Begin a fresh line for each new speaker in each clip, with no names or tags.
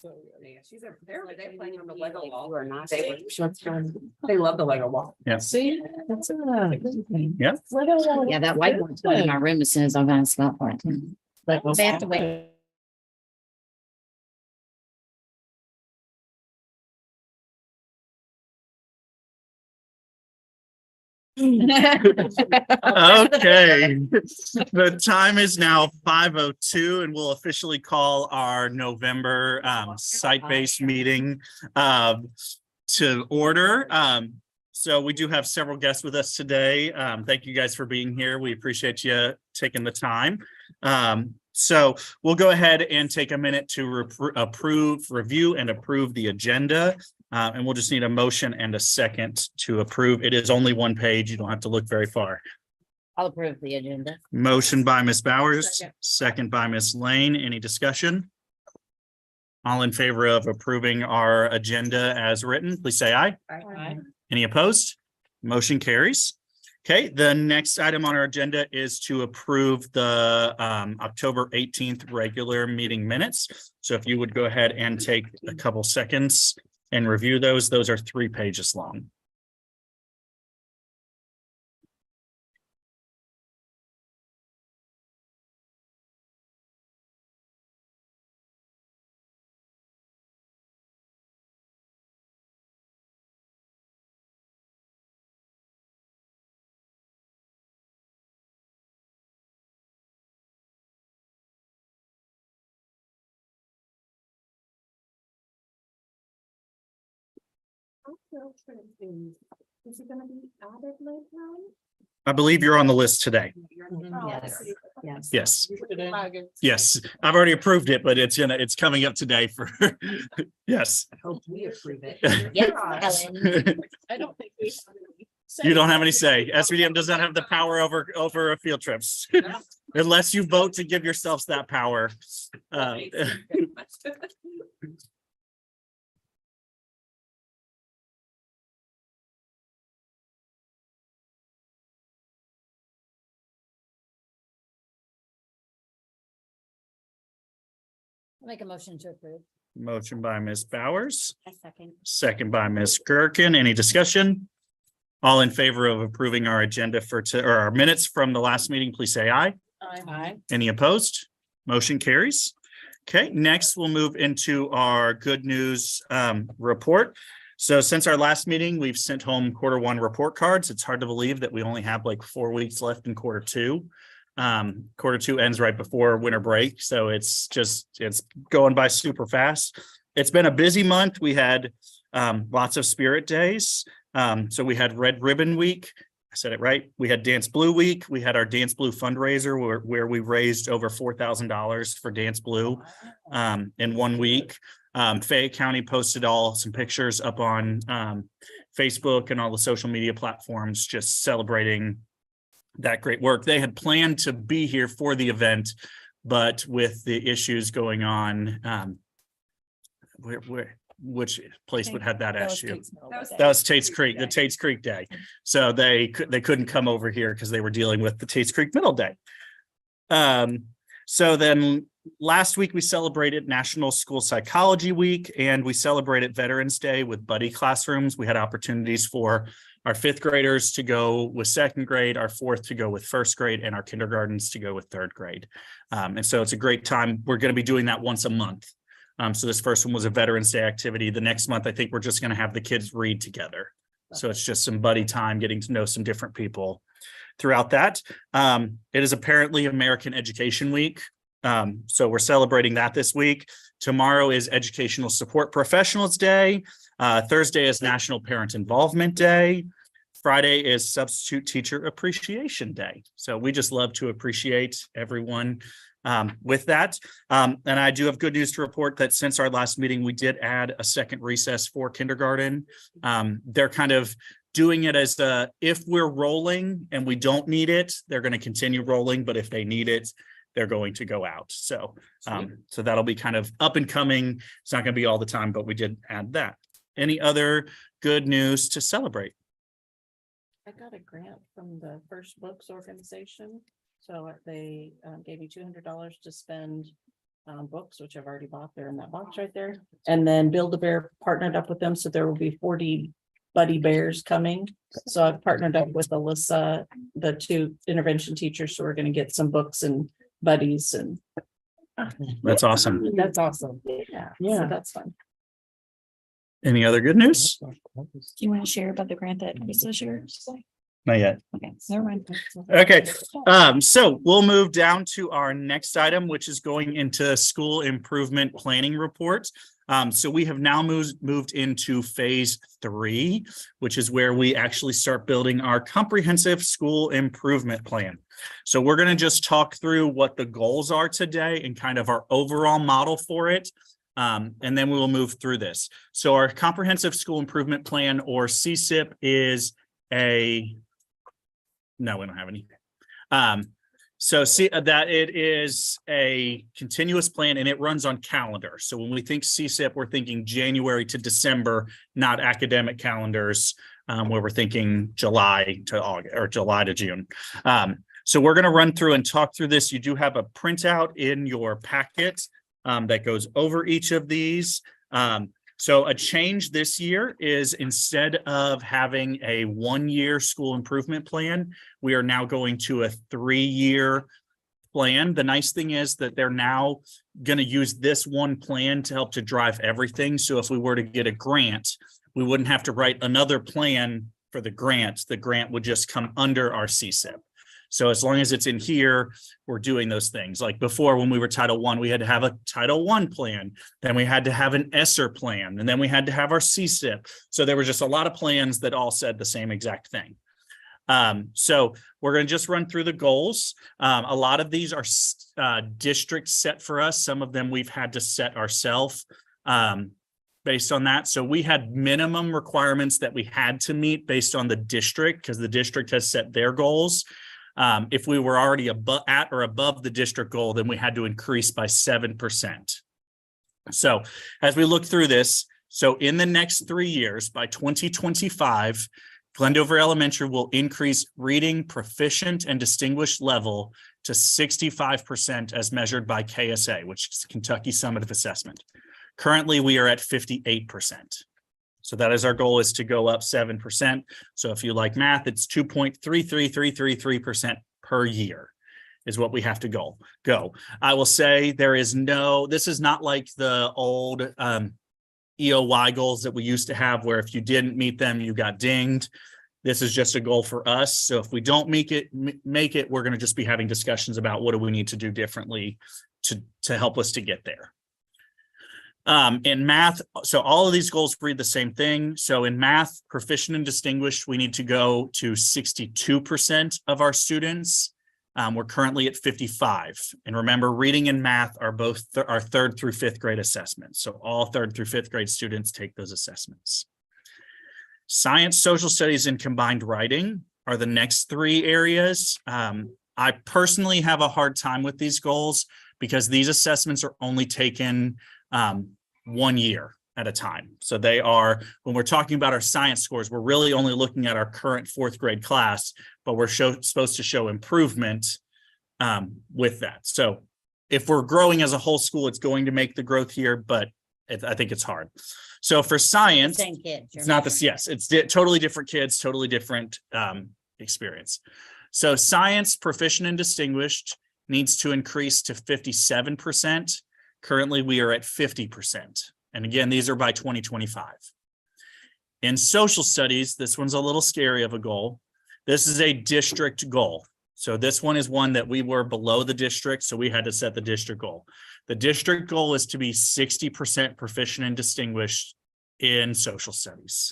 So yeah, they're playing on the Lego wall.
Or not.
They love the Lego wall.
Yeah.
See, that's a
Yeah.
yeah. That white one's going in my room as soon as I'm gonna spell for it. They have to wait.
Okay, the time is now 5:02 and we'll officially call our November site-based meeting to order. So we do have several guests with us today. Thank you guys for being here. We appreciate you taking the time. So we'll go ahead and take a minute to review and approve the agenda. And we'll just need a motion and a second to approve. It is only one page. You don't have to look very far.
I'll approve the agenda.
Motion by Ms. Bowers, second by Ms. Lane. Any discussion? All in favor of approving our agenda as written, please say aye.
Aye.
Any opposed? Motion carries. Okay, the next item on our agenda is to approve the October 18th regular meeting minutes. So if you would go ahead and take a couple seconds and review those. Those are 3 pages long.
Is it gonna be added later?
I believe you're on the list today.
Yes. Yes.
Yes. Yes, I've already approved it, but it's coming up today for, yes.
I hope we approve it.
Yes, Ellen.
I don't think we.
You don't have any say. SBDM does not have the power over field trips. Unless you vote to give yourselves that power.
Make a motion to approve.
Motion by Ms. Bowers,
A second.
second by Ms. Gerken. Any discussion? All in favor of approving our agenda or our minutes from the last meeting, please say aye.
Aye.
Any opposed? Motion carries. Okay, next we'll move into our good news report. So since our last meeting, we've sent home Q1 report cards. It's hard to believe that we only have like 4 weeks left in Q2. Q2 ends right before winter break. So it's going by super fast. It's been a busy month. We had lots of spirit days. So we had Red Ribbon Week. I said it right. We had Dance Blue Week. We had our Dance Blue fundraiser where we raised over $4,000 for Dance Blue in 1 week. Fayette County posted some pictures up on Facebook and all the social media platforms, just celebrating that great work. They had planned to be here for the event, but with the issues going on, which place would have that issue? That was Tate's Creek, the Tate's Creek Day. So they couldn't come over here because they were dealing with the Tate's Creek Middle Day. So then last week we celebrated National School Psychology Week, and we celebrated Veterans Day with buddy classrooms. We had opportunities for our 5th graders to go with 2nd grade, our 4th to go with 1st grade, and our kindergartens to go with 3rd grade. And so it's a great time. We're going to be doing that once a month. So this first one was a Veterans Day activity. The next month, I think we're just going to have the kids read together. So it's just some buddy time, getting to know some different people throughout that. It is apparently American Education Week. So we're celebrating that this week. Tomorrow is Educational Support Professionals Day. Thursday is National Parent Involvement Day. Friday is Substitute Teacher Appreciation Day. So we just love to appreciate everyone with that. And I do have good news to report that since our last meeting, we did add a second recess for kindergarten. They're kind of doing it as if we're rolling and we don't need it, they're going to continue rolling. But if they need it, they're going to go out. So that'll be kind of up and coming. It's not going to be all the time, but we did add that. Any other good news to celebrate?
I got a grant from the First Books organization. So they gave me $200 to spend books, which I've already bought. They're in that box right there. And then Build-A-Bear partnered up with them, so there will be 40 buddy bears coming. So I've partnered up with Alyssa, the 2 intervention teachers, so we're gonna get some books and buddies and.
That's awesome.
That's awesome. Yeah, so that's fun.
Any other good news?
Do you want to share about the grant that Lisa shared?
Not yet.
Okay, never mind.
Okay, so we'll move down to our next item, which is going into school improvement planning report. So we have now moved into phase 3, which is where we actually start building our comprehensive school improvement plan. So we're going to just talk through what the goals are today and kind of our overall model for it. And then we will move through this. So our comprehensive school improvement plan, or CSIP, is no, we don't have any. So see that it is a continuous plan and it runs on calendar. So when we think CSIP, we're thinking January to December, not academic calendars, where we're thinking July to August or July to June. So we're going to run through and talk through this. You do have a printout in your packet that goes over each of these. So a change this year is, instead of having a 1-year school improvement plan, we are now going to a 3-year plan. The nice thing is that they're now going to use this one plan to help to drive everything. So if we were to get a grant, we wouldn't have to write another plan for the grant. The grant would just come under our CSIP. So as long as it's in here, we're doing those things. Like before, when we were Title I, we had to have a Title I plan. Then we had to have an ESSER plan. And then we had to have our CSIP. So there were just a lot of plans that all said the same exact thing. So we're going to just run through the goals. A lot of these are district set for us. Some of them we've had to set ourselves based on that. So we had minimum requirements that we had to meet based on the district, because the district has set their goals. If we were already at or above the district goal, then we had to increase by 7%. So as we look through this, so in the next 3 years, by 2025, Glendover Elementary will increase reading proficient and distinguished level to 65% as measured by KSA, which is Kentucky Summative Assessment. Currently, we are at 58%. So that is our goal, is to go up 7%. So if you like math, it's 2.33333% per year is what we have to go. I will say this is not like the old EOY goals that we used to have, where if you didn't meet them, you got dinged. This is just a goal for us. So if we don't make it, we're going to just be having discussions about what do we need to do differently to help us to get there. In math, so all of these goals read the same thing. So in math, proficient and distinguished, we need to go to 62% of our students. We're currently at 55. And remember, reading and math are both our 3rd through 5th grade assessments. So all 3rd through 5th grade students take those assessments. Science, social studies, and combined writing are the next 3 areas. I personally have a hard time with these goals because these assessments are only taken 1 year at a time. So they are, when we're talking about our science scores, we're really only looking at our current 4th grade class, but we're supposed to show improvement with that. So if we're growing as a whole school, it's going to make the growth here, but I think it's hard. So for science,
Same kids.
it's not this. Yes, it's totally different kids, totally different experience. So science, proficient and distinguished, needs to increase to 57%. Currently, we are at 50%. And again, these are by 2025. In social studies, this one's a little scary of a goal. This is a district goal. So this one is one that we were below the district, so we had to set the district goal. The district goal is to be 60% proficient and distinguished in social studies.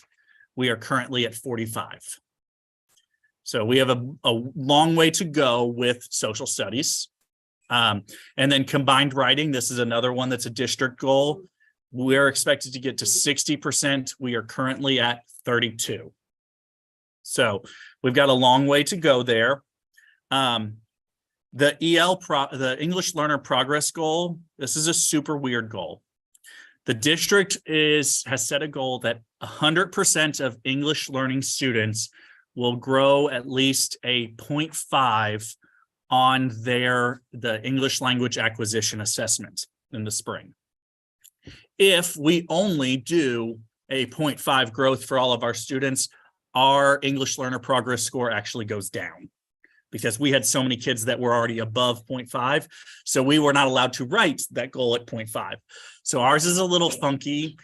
We are currently at 45. So we have a long way to go with social studies. And then combined writing, this is another one that's a district goal. We're expected to get to 60%. We are currently at 32. So we've got a long way to go there. The English Learner Progress Goal, this is a super weird goal. The district has set a goal that 100% of English learning students will grow at least a 0.5 on the English language acquisition assessment. in the spring. If we only do a 0.5 growth for all of our students, our English learner progress score actually goes down because we had so many kids that were already above 0.5. So we were not allowed to write that goal at 0.5. So ours is a little funky.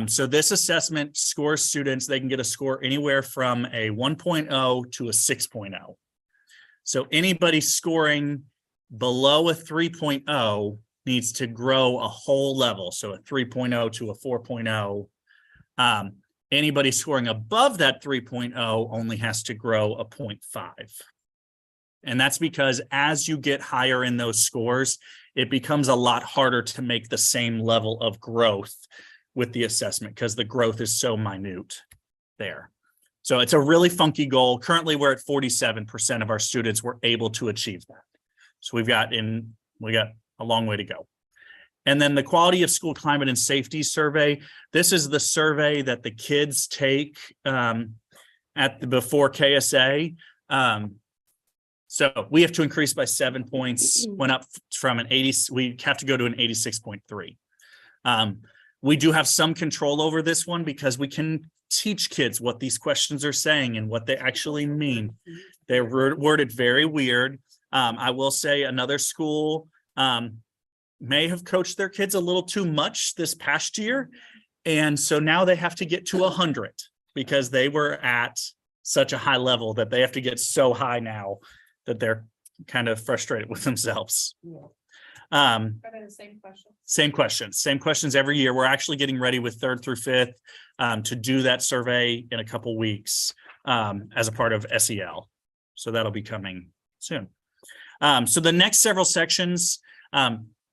So this assessment scores students, they can get a score anywhere from a 1.0 to a 6.0. So anybody scoring below a 3.0 needs to grow a whole level. So a 3.0 to a 4.0. Anybody scoring above that 3.0 only has to grow a 0.5. And that's because as you get higher in those scores, it becomes a lot harder to make the same level of growth with the assessment because the growth is so minute there. So it's a really funky goal. Currently, we're at 47% of our students were able to achieve that. So we got a long way to go. And then the quality of school climate and safety survey. This is the survey that the kids take before KSA. So we have to increase by 7 points, went up from an 80, we have to go to an 86.3. We do have some control over this one because we can teach kids what these questions are saying and what they actually mean. They're worded very weird. I will say another school may have coached their kids a little too much this past year. And so now they have to get to 100 because they were at such a high level that they have to get so high now that they're kind of frustrated with themselves. Same questions every year. We're actually getting ready with 3rd through 5th to do that survey in a couple weeks as a part of SEL. So that'll be coming soon. So the next several sections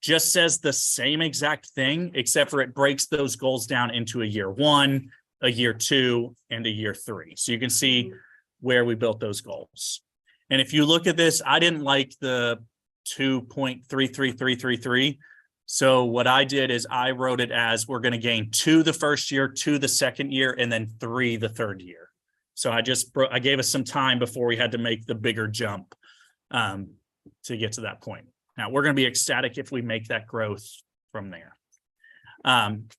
just says the same exact thing, except for it breaks those goals down into a year 1, a year 2, and a year 3. So you can see where we built those goals. And if you look at this, I didn't like the 2.33333. So what I did is I wrote it as we're going to gain 2 the first year, 2 the second year, and then 3 the third year. So I gave us some time before we had to make the bigger jump to get to that point. Now we're going to be ecstatic if we make that growth from there.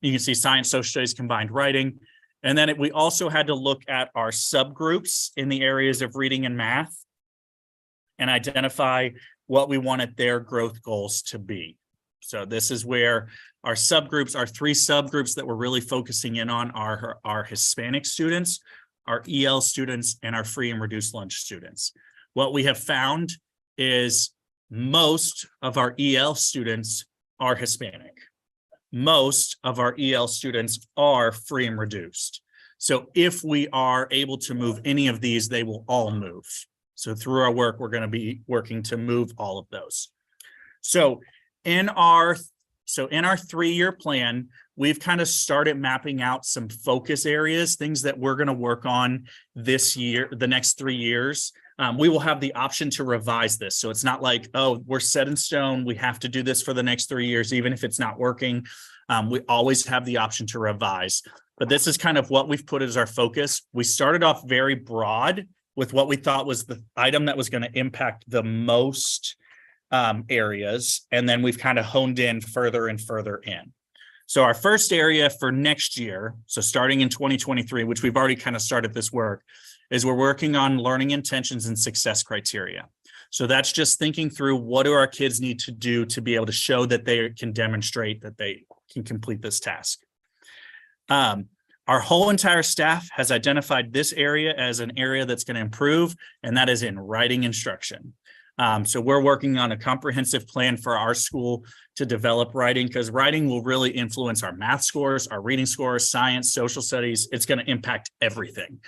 You can see science, social studies, combined writing. And then we also had to look at our subgroups in the areas of reading and math and identify what we wanted their growth goals to be. So this is where our subgroups, our 3 subgroups that we're really focusing in on are our Hispanic students, our EL students, and our free and reduced lunch students. What we have found is most of our EL students are Hispanic. Most of our EL students are free and reduced. So if we are able to move any of these, they will all move. So through our work, we're going to be working to move all of those. So in our 3-year plan, we've kind of started mapping out some focus areas, things that we're going to work on this year, the next 3 years. We will have the option to revise this. So it's not like, oh, we're set in stone. We have to do this for the next 3 years, even if it's not working. We always have the option to revise. But this is kind of what we've put as our focus. We started off very broad with what we thought was the item that was going to impact the most areas. And then we've kind of honed in further and further in. So our first area for next year, so starting in 2023, which we've already kind of started this work, is we're working on learning intentions and success criteria. So that's just thinking through what do our kids need to do to be able to show that they can demonstrate that they can complete this task. Our whole entire staff has identified this area as an area that's going to improve, and that is in writing instruction. So we're working on a comprehensive plan for our school to develop writing, because writing will really influence our math scores, our reading scores, science, social studies. It's going to impact everything.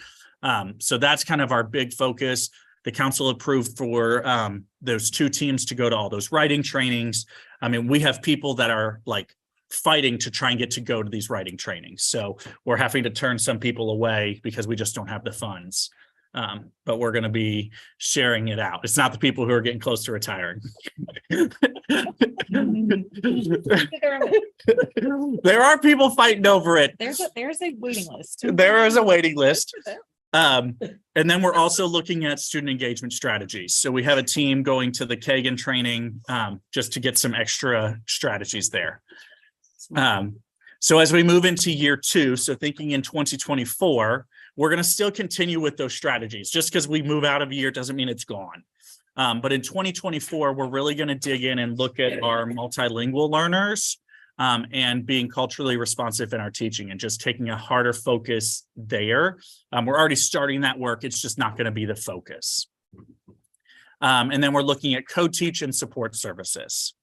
So that's kind of our big focus. The council approved for those 2 teams to go to all those writing trainings. I mean, we have people that are like fighting to try and get to go to these writing trainings. So we're having to turn some people away because we just don't have the funds. But we're going to be sharing it out. It's not the people who are getting close to retiring. There are people fighting over it.
There's a waiting list.
There is a waiting list. And then we're also looking at student engagement strategies. So we have a team going to the Kagan training just to get some extra strategies there. So as we move into year 2, so thinking in 2024, we're going to still continue with those strategies. Just because we move out of a year doesn't mean it's gone. But in 2024, we're really going to dig in and look at our multilingual learners and being culturally responsive in our teaching and just taking a harder focus there. We're already starting that work. It's just not going to be the focus. And then we're looking at co-teach and support services.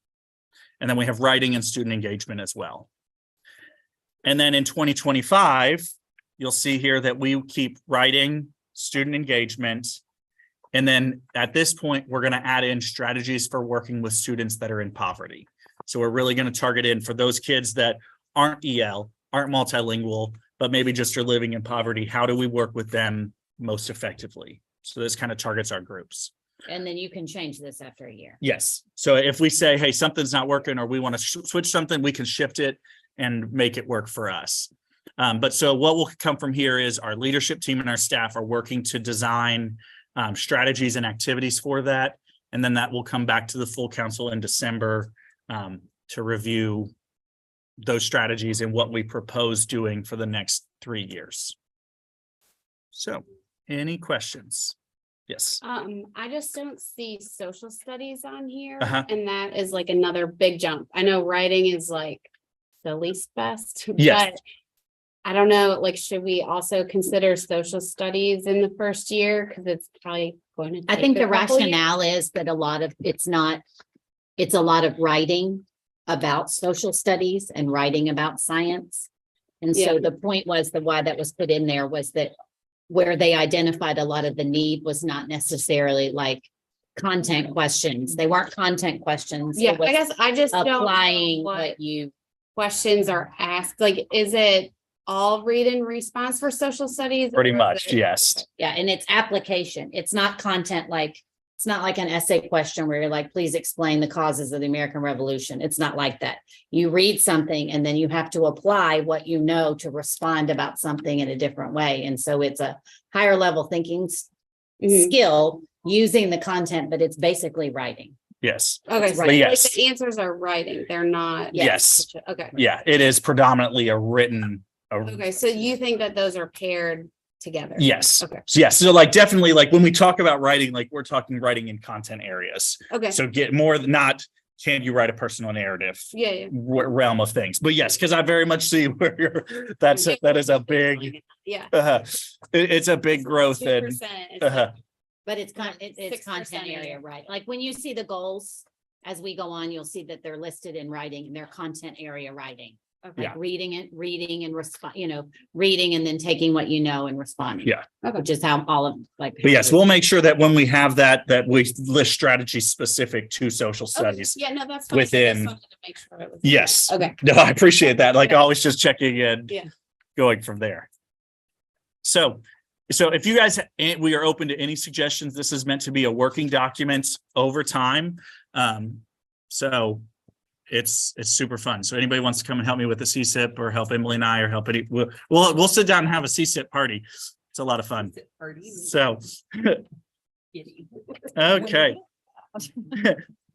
And then we have writing and student engagement as well. And then in 2025, you'll see here that we keep writing, student engagement. And then at this point, we're going to add in strategies for working with students that are in poverty. So we're really going to target in for those kids that aren't EL, aren't multilingual, but maybe just are living in poverty. How do we work with them most effectively? So this kind of targets our groups.
And then you can change this after a year.
Yes. So if we say, hey, something's not working, or we want to switch something, we can shift it and make it work for us. But so what will come from here is our leadership team and our staff are working to design strategies and activities for that. And then that will come back to the full council in December to review those strategies and what we propose doing for the next 3 years. So any questions? Yes.
I just don't see social studies on here,
Uh-huh.
and that is like another big jump. I know writing is like the least best,
Yes.
but I don't know, like, should we also consider social studies in the first year? Because it's probably going to.
I
take
think
a
the
couple years.
rationale is that it's a lot of writing about social studies and writing about science. And so
Yeah.
the point was why that was put in there was that where they identified a lot of the need was not necessarily like content questions. They weren't content questions.
Yeah,
It was
I guess I just don't know
applying
what
what you,
questions are asked. Like, is it all read and response for social studies?
Pretty
or is
much,
it-
yes.
yeah, and it's application. It's not content like, it's not like an essay question where you're like, please explain the causes of the American Revolution. It's not like that. You read something and then you have to apply what you know to respond about something in a different way. And so it's a higher level thinking
Mhm.
skill using the content, but it's basically writing.
Yes.
Okay, so
But
like
yes.
the answers are writing, they're not.
Yes.
Okay,
Yeah, it is predominantly a written.
okay, so you think that those are paired together?
Yes.
Okay.
Yes. So like definitely like when we talk about writing, like we're talking writing in content areas.
Okay,
So get more than not, can you write a personal narrative
yeah.
realm of things? But yes, because I very much see where you're, that is a big,
Yeah.
it's a big growth and
2%.
But it's it's
6%
content area, right? Like when you see the goals, as we go on, you'll see that they're listed in writing and they're content area writing.
Okay.
Yeah.
Reading and respond, reading and then taking what you know and responding.
Yeah.
Okay.
Which is how all of like.
but yes, we'll make sure that when we have that we list strategies specific to social
Okay,
studies.
yeah, no, that's fine. I just
within-
wanted to make sure it was-
Yes.
Okay,
No, I appreciate that. Like
Yeah.
always just checking in.
Yeah.
Going from there. So if you guys, we are open to any suggestions. This is meant to be a working document over time. So it's super fun. So anybody wants to come and help me with the CSIP or help Emily and I or help it, we'll sit down and have a CSIP party. It's a lot of fun. So, okay.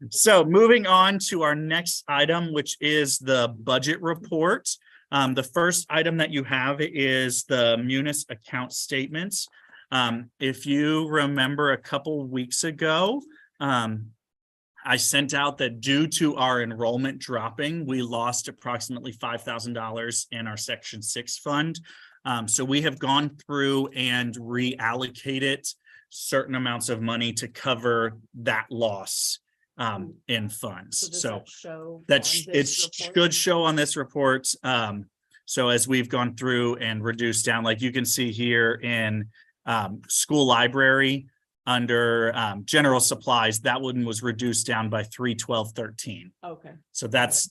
So moving on to our next item, which is the budget report. The first item that you have is the Munis account statements. If you remember a couple weeks ago, I sent out that due to our enrollment dropping, we lost approximately $5,000 in our Section 6 fund. So we have gone through and reallocated certain amounts of money to cover that loss in funds. So it should show on this report. So as we've gone through and reduced down, like you can see here in school library under general supplies, that one was reduced down by $312.13.
Okay.
So that's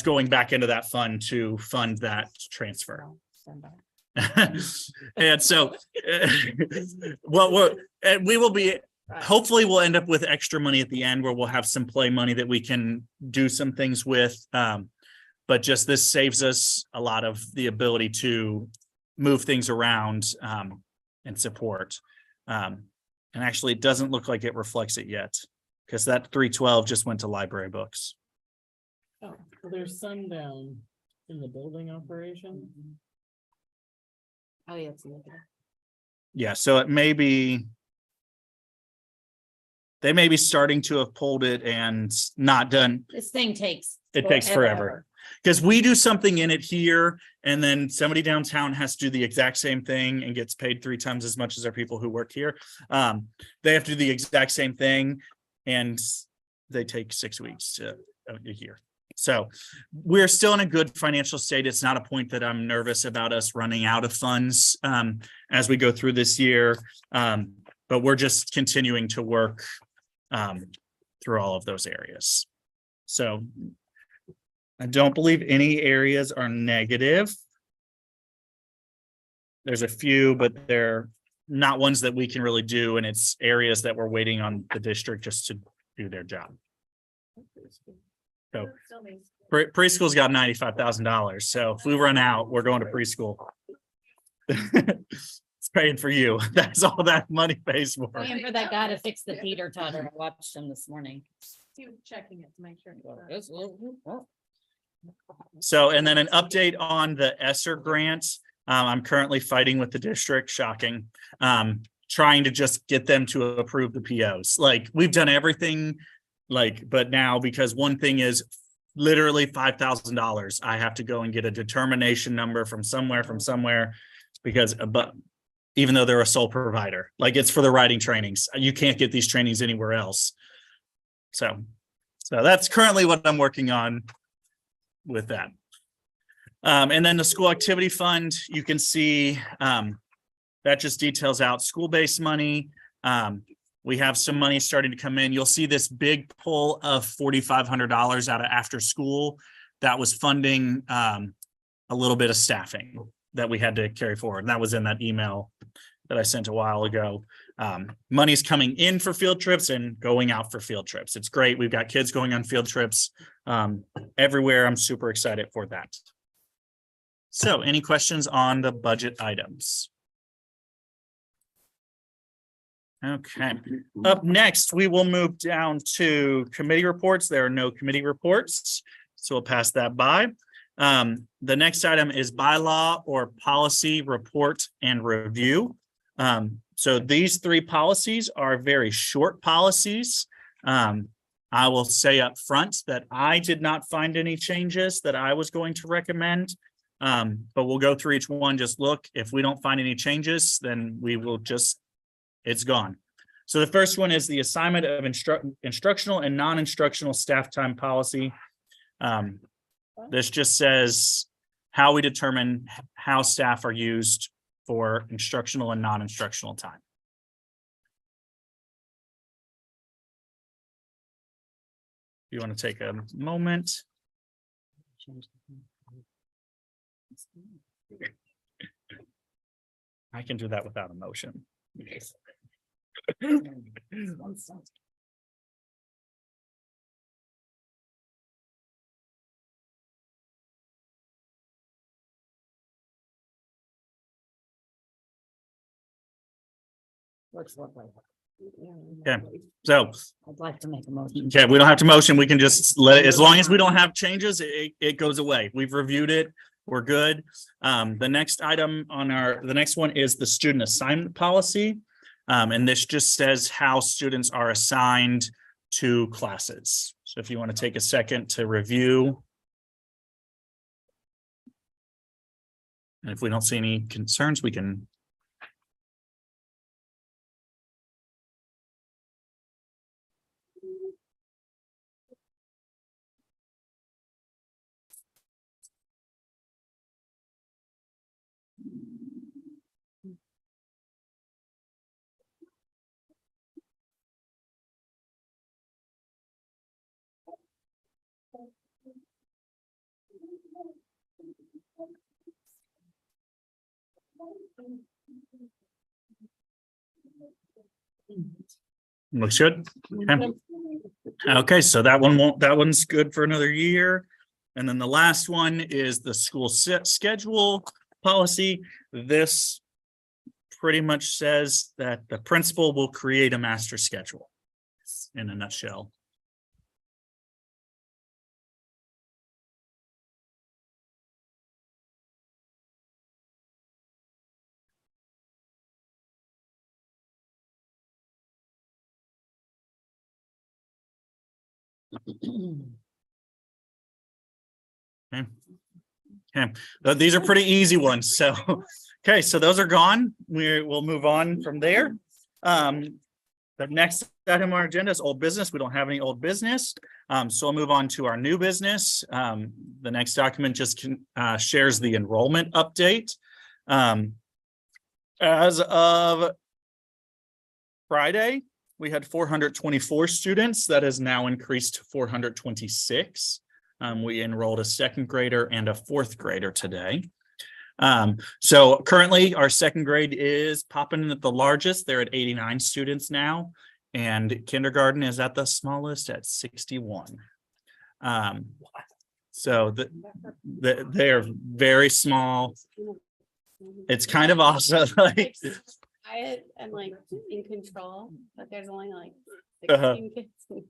going back into that fund to fund that transfer. And so we will be, hopefully we'll end up with extra money at the end where we'll have some play money that we can do some things with. But just this saves us a lot of the ability to move things around and support. And actually, it doesn't look like it reflects it yet, because that 312 just went to library books.
Oh, well, there's some down in the building operation.
Oh, yeah. It's in there.
Yeah, so it may be. They may be starting to have pulled it and not done.
This thing takes.
It takes forever. Because we do something in it here, and then somebody downtown has to do the exact same thing and gets paid 3 times as much as our people who work here. They have to do the exact same thing, and they take 6 weeks to a year. So we're still in a good financial state. It's not a point that I'm nervous about us running out of funds as we go through this year. But we're just continuing to work through all of those areas. So I don't believe any areas are negative. There's a few, but they're not ones that we can really do. And it's areas that we're waiting on the district just to do their job. So preschool's got $95,000. So if we run out, we're going to preschool. It's paying for you. That's all that money pays for.
Paying for that guy to fix the teeter totter. I watched him this morning.
He was checking it to make sure.
So, and then an update on the ESSER grants. I'm currently fighting with the district, shocking. Trying to just get them to approve the POs. Like, we've done everything, but now, because one thing is literally $5,000, I have to go and get a determination number from somewhere, because even though they're a sole provider, it's for the writing trainings. You can't get these trainings anywhere else. So that's currently what I'm working on with that. And then the school activity fund, you can see that just details out school-based money. We have some money starting to come in. You'll see this big pull of $4,500 out of after school. That was funding a little bit of staffing that we had to carry forward. And that was in that email that I sent a while ago. Money's coming in for field trips and going out for field trips. It's great. We've got kids going on field trips everywhere. I'm super excited for that. So any questions on the budget items? Okay, up next, we will move down to committee reports. There are no committee reports, so we'll pass that by. The next item is bylaw or policy report and review. So these 3 policies are very short policies. I will say up front that I did not find any changes that I was going to recommend. But we'll go through each one, just look. If we don't find any changes, then we will it's gone. So the first one is the assignment of instructional and non-instructional staff time policy. This just says how we determine how staff are used for instructional and non-instructional time. You want to take a moment? I can do that without a motion. Okay, so
I'd like to make a motion.
okay, we don't have to motion. We can just let it, as long as we don't have changes, it goes away. We've reviewed it. We're good. The next item on the next one is the student assignment policy. And this just says how students are assigned to classes. So if you want to take a second to review. And if we don't see any concerns, we can. Looks good. Okay, so that one's good for another year. And then the last one is the school schedule policy. This pretty much says that the principal will create a master schedule in a nutshell. Okay. Okay, these are pretty easy ones. So, okay, so those are gone. We'll move on from there. The next item on our agenda is old business. We don't have any old business. So I'll move on to our new business. The next document just shares the enrollment update. As of Friday, we had 424 students. That has now increased to 426. We enrolled a second grader and a fourth grader today. So currently our second grade is popping at the largest. They're at 89 students now, and kindergarten is at the smallest at 61. So they're very small. It's kind of awesome. Like,
Quiet and like in control, but there's only like
Uh-huh.
16 kids.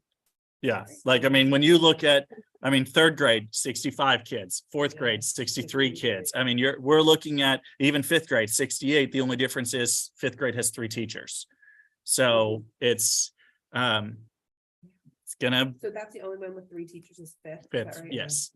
yeah, like, I mean, when you look at, I mean, third grade, 65 kids, fourth grade, 63 kids. I mean, we're looking at even fifth grade, 68. The only difference is fifth grade has 3 teachers. So it's gonna.
So that's the only one with 3 teachers is fifth. Is that
Fifth,
right?
yes.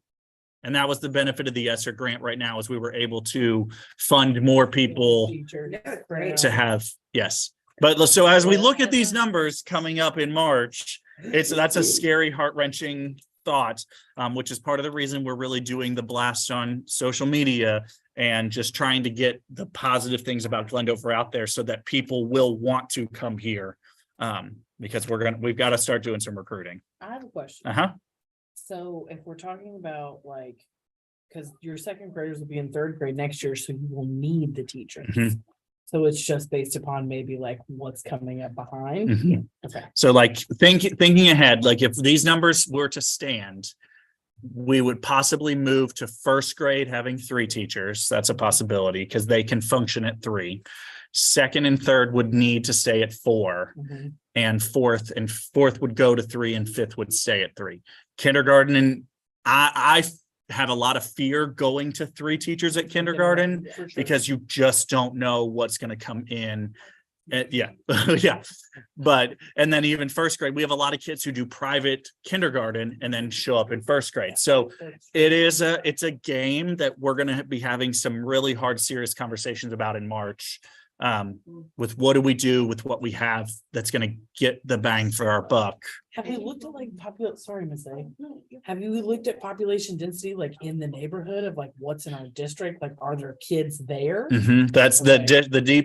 And that was the benefit of the ESSER grant right now, is we were able to fund more people
Teacher.
Yeah, great.
to have, yes. But so as we look at these numbers coming up in March, that's a scary, heart-wrenching thought, which is part of the reason we're really doing the blast on social media and just trying to get the positive things about Glendover out there so that people will want to come here. Because we've got to start doing some recruiting.
I have a question.
Uh-huh.
So if we're talking about like, because your second graders will be in third grade next year, so you will need the teachers.
Mhm.
So it's just based upon maybe like what's coming up behind.
Mhm.
Okay.
So like thinking ahead, like if these numbers were to stand, we would possibly move to first grade having 3 teachers. That's a possibility because they can function at 3. Second and third would need to stay at 4,
Mhm.
and fourth would go to 3, and fifth would stay at 3. Kindergarten, and I have a lot of fear going to 3 teachers at kindergarten
For sure.
because you just don't know what's going to come in. Yeah. Yeah. But, and then even first grade, we have a lot of kids who do private kindergarten and then show up in first grade. So it's a game that we're going to be having some really hard, serious conversations about in March. With what do we do with what we have that's going to get the bang for our buck.
Have you looked at like sorry, Ms. A. Have you looked at population density, like in the neighborhood of like what's in our district? Like, are there kids there?
That's the
Okay.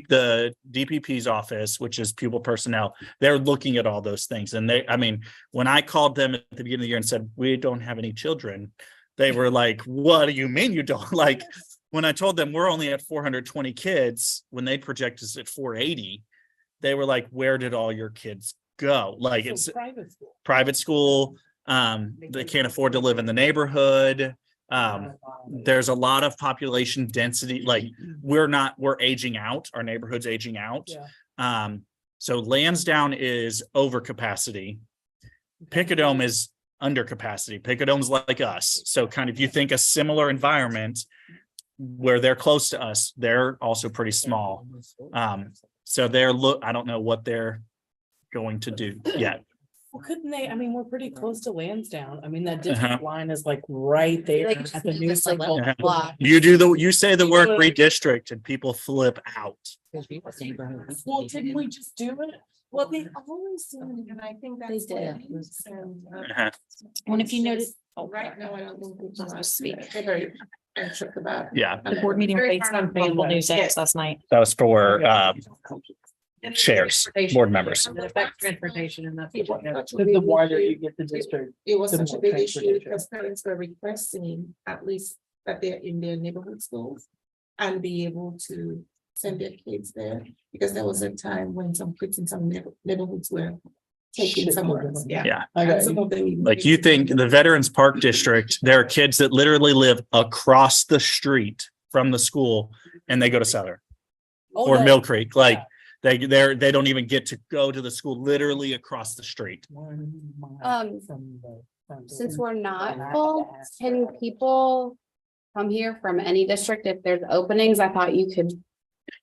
the DPP's office, which is pupil personnel. They're looking at all those things. And I mean, when I called them at the beginning of the year and said, we don't have any children, they were like, what do you mean you don't? Like, when I told them we're only at 420 kids, when they project us at 480, they were like, where did all your kids go? Like,
So
it's
private school.
private school. They can't afford to live in the neighborhood. There's a lot of population density. Like, we're aging out. Our neighborhood's aging out.
Yeah.
So Lansdowne is over capacity. Picadome is under capacity. Picadome's like us. So kind of, you think a similar environment where they're close to us, they're also pretty small. So I don't know what they're going to do yet.
Well, couldn't they? I mean, we're pretty close to Lansdowne. I mean, that
Uh-huh.
district line is like right there
Like,
at the new
it's a
cycle
level
block.
You say the word redistrict and people flip out.
Well, didn't we just do it?
Well, they always do, and I think that's.
They
what
did.
it is, and,
Uh-huh.
Well, if you notice.
Right now, I don't think we
Let's
can
speak.
very anxious about.
Yeah,
The board meeting
Very
based
hard
on favorable news
Yes.
anchors last night.
that was for chairs, board members.
It affects transportation and that's.
The wider you get the district.
It was
the
such a
more
big issue
transportation.
because parents were requesting at least that they're in their neighborhood schools and be able to send their kids there, because there was a time when some kids in some neighborhoods were taken somewhere else.
Yeah.
And
Okay.
some of them even-
Like, you think the Veterans Park District, there are kids that literally live across the street from the school and they go to Southern. or
no.
Mill Creek, like
Yeah.
they don't even get to go to the school literally across the street.
1 mile
Um,
from the front
Since
door.
we're not full, can people come here from any district if there's openings? I thought you could,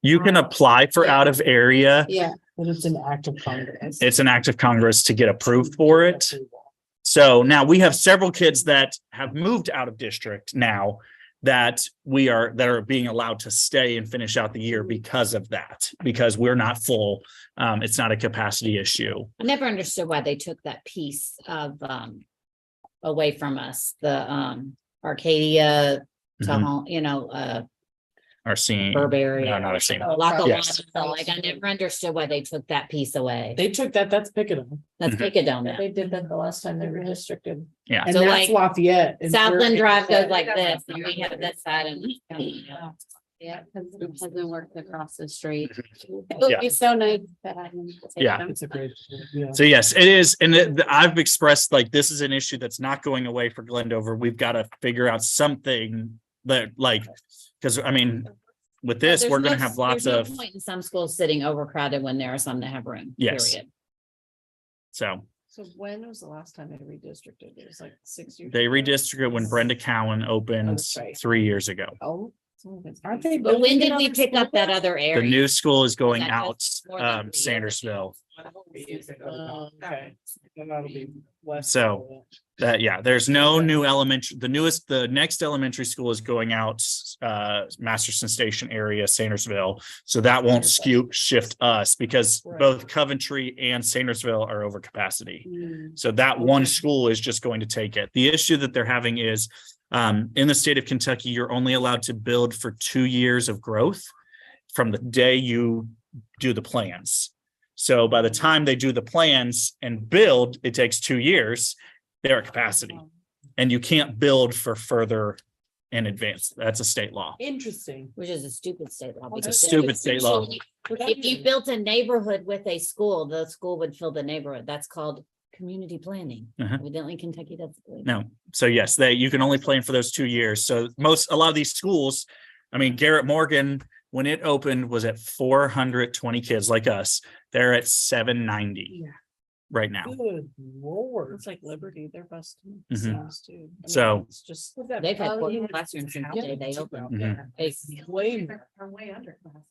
You can apply for out of area.
yeah.
But it's an act of Congress.
It's an act of Congress to get approved for it. So now we have several kids that have moved out of district now that are being allowed to stay and finish out the year because of that, because we're not full. It's not a capacity issue.
I never understood why they took that piece of away from us, the Arcadia to
Mhm.
home,
Our scene.
Burberry.
No, not our scene.
Lackawanna.
Yes.
Like, I never understood why they took that piece away.
They took that's Picadone.
That's
Mhm.
Picadone now.
They did that the last time they redistricted.
Yeah.
And
So,
that's
like,
Lafayette. and we're-
Southland Drive goes like this, and we have this side and.
Yeah, because the husband works across the street. It
Yeah.
would be so nice that I can. take
Yeah.
them.
It's a great. Yeah.
So yes, it is. And I've expressed like, this is an issue that's not going away for Glendover. We've got to figure out something that like, because I mean, with this,
There's
we're going to
no-
have lots
there's no
of,
point in some schools sitting overcrowded when there are some that have room.
Yes.
Period.
so
So when was the last time they redistricted? It was like 6 years.
they
ago.
redistricted when Brenda Cowan opened
That's right.
3 years ago.
Oh.
Aren't they?
But when
building
did we
another
pick up
school?
that other
The
area?
new school is going
that
out,
just more than 3 years
Sandersville.
Okay. Then that'll be less.
So, yeah, there's no new elementary, the next elementary school is going out, Masterson Station area, Sandersville. So that won't shift us because
Right.
both Coventry and Sandersville are over capacity.
Mm.
So that one school is just going to take it. The issue that they're having is, in the state of Kentucky, you're only allowed to build for 2 years of growth from the day you do the plans. So by the time they do the plans and build, it takes 2 years, they're at capacity. And you can't build for further in advance. That's a state law.
Interesting.
Which is a stupid state law.
Well,
because
that's
Stupid state law.
If you built a neighborhood with a school, the school would fill the neighborhood. That's called community planning.
Uh-huh.
Evidently Kentucky doesn't. believe
No. So yes, you can only plan for those 2 years. So a lot of these schools, I mean, Garrett Morgan, when it opened, was at 420 kids like us. They're at 790
Yeah.
right now.
Good lord.
It's like Liberty, they're busting.
Mhm.
seams, too. I mean,
So-
It's just.
They've had
Oh,
4
yeah.
classrooms since the day they opened.
Mhm.
It's-
Way more.
Are way under class.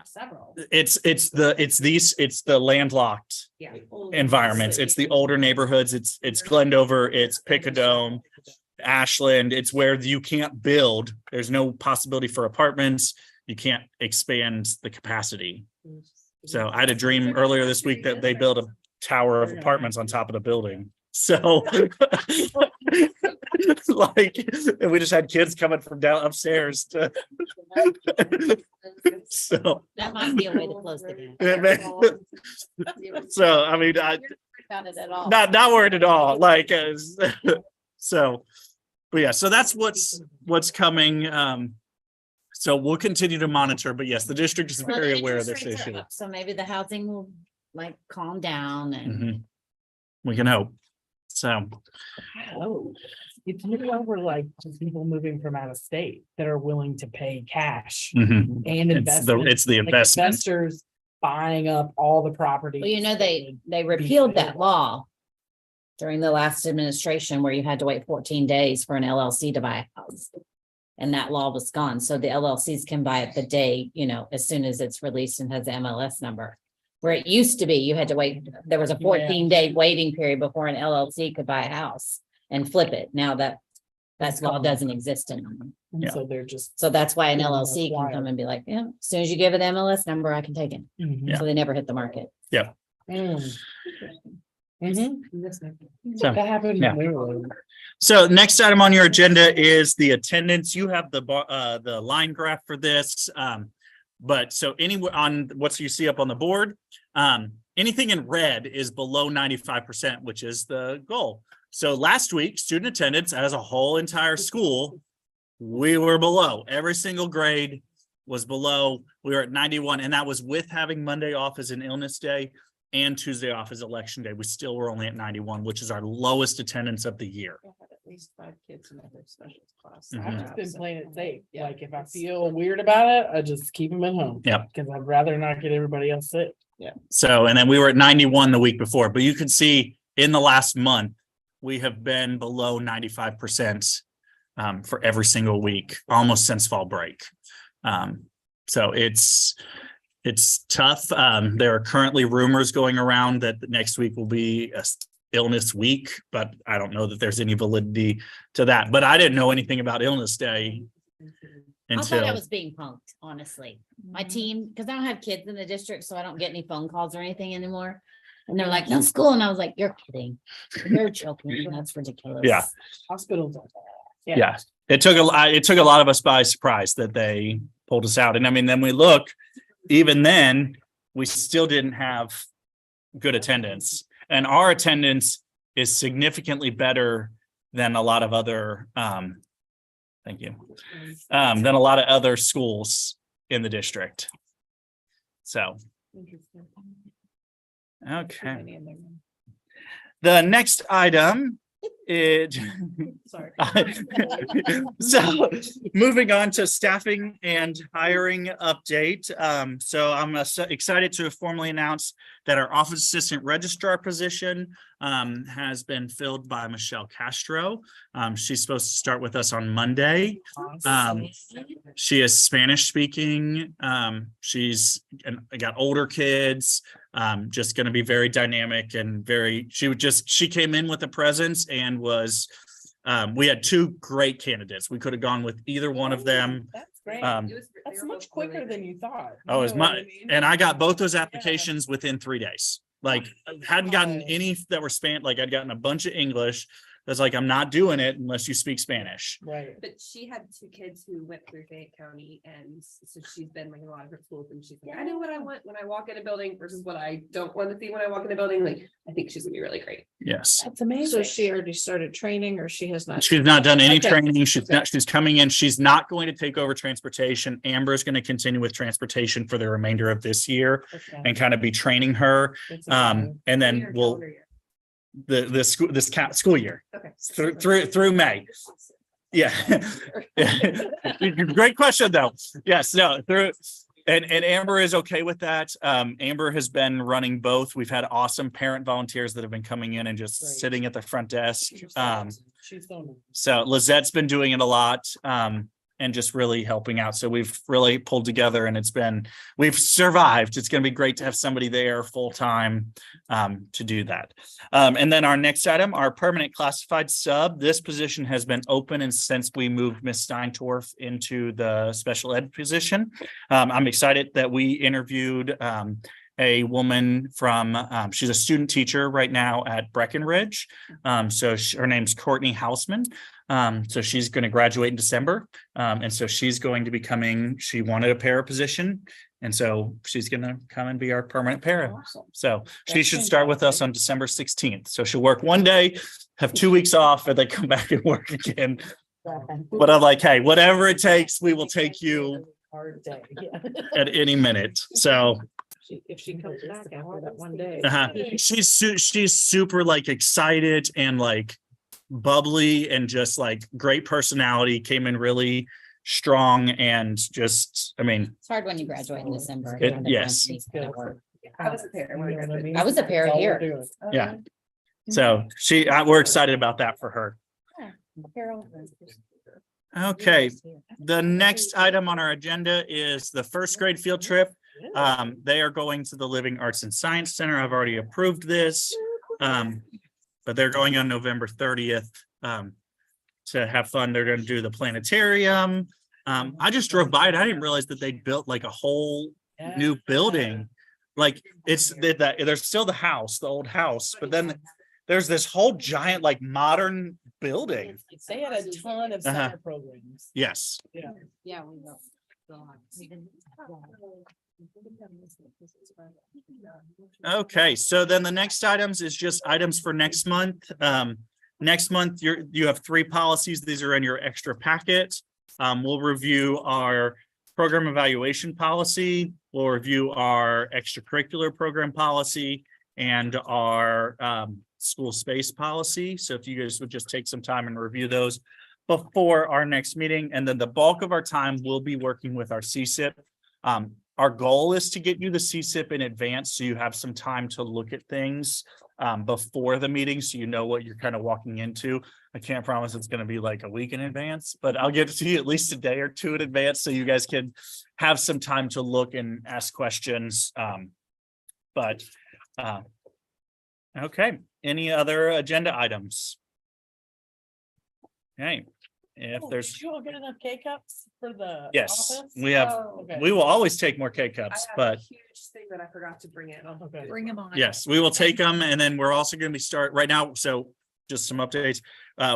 Several.
It's the landlocked
Yeah.
environments. It's the older neighborhoods. It's Glendover, it's Picadome, Ashland. It's where you can't build. There's no possibility for apartments. You can't expand the capacity. So I had a dream earlier this week that they built a tower of apartments on top of the building. So like, and we just had kids coming from down upstairs to. So.
That might be a way to close the gap.
So, I mean,
About it at all.
not worried at all, like, so, but yeah, so that's what's coming. So we'll continue to monitor, but yes, the district is
Well, the
very aware of
interest
this
rates are
issue.
up, so maybe the housing will like calm down and
Mhm. We can hope. So,
Oh, it's maybe over like just people moving from out of state that are willing to pay cash
mhm.
and invest.
It's the
Like
investment.
investors buying up all the property.
well, they repealed that law during the last administration where you had to wait 14 days for an LLC to buy a house. And that law was gone. So the LLCs can buy it the day, as soon as it's released and has the MLS number. Where it used to be, you had to wait, there was a 14-day waiting period before an LLC could buy a house and flip it. Now that law doesn't exist anymore.
And
Yeah.
so they're just.
So that's why an
Yeah, that's
LLC can
wild.
come and be like, yeah, as soon as you give it the MLS number, I can take it.
Mhm.
Yeah.
So they never hit the market.
Mm. Mhm.
So,
That happened.
yeah.
literally.
So next item on your agenda is the attendance. You have the line graph for this. But so anywhere on what you see up on the board, anything in red is below 95%, which is the goal. So last week, student attendance as a whole entire school, we were below. Every single grade was below. We were at 91, and that was with having Monday off as an illness day and Tuesday off as election day. We still were only at 91, which is our lowest attendance of the year.
least 5 kids in every special class.
Mhm.
I've just been playing it safe.
Yeah.
Like if I feel weird about it, I just keep them at home.
Yep.
Cause I'd rather not get everybody else sick.
So, and then we were at 91 the week before, but you could see in the last month, we have been below 95% for every single week, almost since fall break. So it's tough. There are currently rumors going around that next week will be a illness week, but I don't know that there's any validity to that. But I didn't know anything about illness day
I thought
until
I was being punked, honestly. My team, because I don't have kids in the district, so I don't get any phone calls or anything anymore. And they're like, no school. And I was like, you're kidding. You're joking. That's ridiculous.
Yeah.
Hospitals.
Yeah, it took a lot of us by surprise that they pulled us out. And I mean, then we look, even then, we still didn't have good attendance. And our attendance is significantly better than a lot of other thank you. Than a lot of other schools in the district. So, okay. The next item is
Sorry.
so moving on to staffing and hiring update. So I'm excited to formally announce that our office assistant registrar position has been filled by Michelle Castro. She's supposed to start with us on Monday. She is Spanish speaking. She's got older kids, just going to be very dynamic and she came in with a presence and was, we had 2 great candidates. We could have gone with either one of them.
That's great.
Um,
That's much quicker than you thought.
Oh, it's
You know what
my,
I mean?
and I got both those applications within 3 days. Like, I hadn't gotten
Wow.
any that were like I'd gotten a bunch of English. That's like, I'm not doing it unless you speak Spanish.
Right.
But she had 2 kids who went through Fayette County, and so she's been like a lot of her schools, and she's like, I know what I want when I walk in a building versus what I don't want to see when I walk in a building. Like, I think she's gonna be really great.
Yes.
That's amazing.
So she already started training or she has not?
She's not done any
Okay.
training. She's coming in. She's not going to take over transportation. Amber is going to continue with transportation for the remainder of this year
Okay.
and kind of be training her.
That's amazing.
And then
Your
we'll,
calendar year.
the school year
Okay.
through May. Yeah. Great question though. Yes, no, and Amber is okay with that. Amber has been running both. We've had awesome parent volunteers that have been coming in and just
Great.
sitting at the front desk.
She's so nice.
So Lizette's been doing it a lot, and just really helping out. So we've really pulled together and we've survived. It's going to be great to have somebody there full time, to do that. And then our next item, our permanent classified sub, this position has been open and since we moved Ms. Steintorf into the special ed position. I'm excited that we interviewed, a woman from, she's a student teacher right now at Breckenridge. So her name's Courtney Hausman. So she's going to graduate in December. And so she's going to be she wanted a para position. And so she's going to come and be our permanent para.
Awesome.
So she
That's
should start with us
fantastic.
on December 16th. So she'll work one day, have 2 weeks off, and then come back and work again. But I'm like, hey, whatever it takes, we will take you
Hard day. Yeah.
at any minute. So
If she comes back after that one day.
she's super like excited and like bubbly and just like great personality, came in really strong and just, I mean,
It's hard when you graduate in December.
Yes.
I was a parent when I graduated.
I was a para
That's all
here.
we're doing.
yeah. So we're excited about that for her. Okay, the next item on our agenda is the first grade field trip. They are going to the Living Arts and Science Center. I've already approved this. But they're going on November 30th to have fun. They're going to do the planetarium. I just drove by it. I didn't realize that they built like a whole new building. Like there's still the house, the old house, but then there's this whole giant like modern building.
They had a ton of summer programs.
Yes.
Yeah.
Yeah. we will.
Okay, so then the next items is just items for next month. Next month, you have 3 policies. These are in your extra packet. We'll review our program evaluation policy. We'll review our extracurricular program policy and our school space policy. So if you guys would just take some time and review those before our next meeting, and then the bulk of our time will be working with our CSIP. Our goal is to get you the CSIP in advance, so you have some time to look at things before the meeting, so you know what you're kind of walking into. I can't promise it's going to be like a week in advance, but I'll get it to you at least a day or two in advance, so you guys can have some time to look and ask questions. Okay, any other agenda items? Okay, if
Oh,
there's,
Did you all get enough K-Cups for the
yes,
office?
we have,
Oh,
Okay.
we will always take more
I
K-Cups,
have a
but
huge thing that I forgot to bring in.
Okay.
Bring them on.
yes, we will take them. And then we're also going to be right now. So just some updates.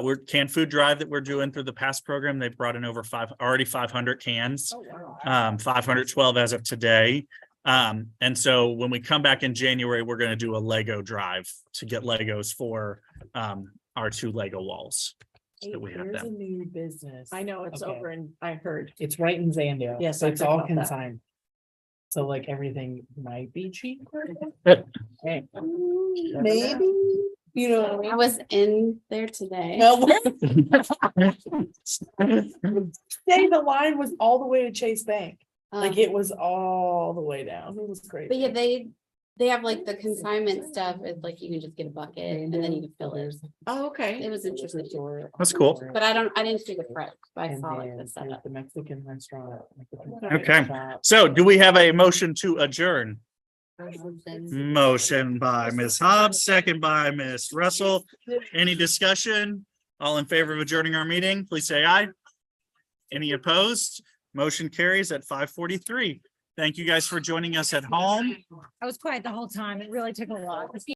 We're canned food drive that we're doing through the past program. They've brought in over 500 cans,
Oh, wow.
512 as of today. And so when we come back in January, we're going to do a Lego drive to get Legos for our 2 Lego walls. So
Hey,
that we have
there's a
them.
new business.
I know it's
Okay.
over and I heard.
It's right in Zandale.
Yes,
So
I
it's
heard
all
about that.
consigned. So like everything might be cheaper. Hey, maybe, you know.
I was in there today.
No, say the line was all the way to Chase Bank. Like it was all the way down. It was great.
But yeah, they have like the consignment stuff. It's like you can just get a bucket and then you can fill it.
Oh, okay.
It was interesting.
That's cool.
But I didn't see the front, but I
And
saw like
then
the
there's
setup.
the Mexican restaurant.
Okay. So do we have a motion to adjourn?
Something.
Motion by Ms. Hobbs, second by Ms. Russell. Any discussion? All in favor of adjourning our meeting, please say aye. Any opposed? Motion carries at 5:43. Thank you guys for joining us at home.
I was quiet the whole time. It really took a lot.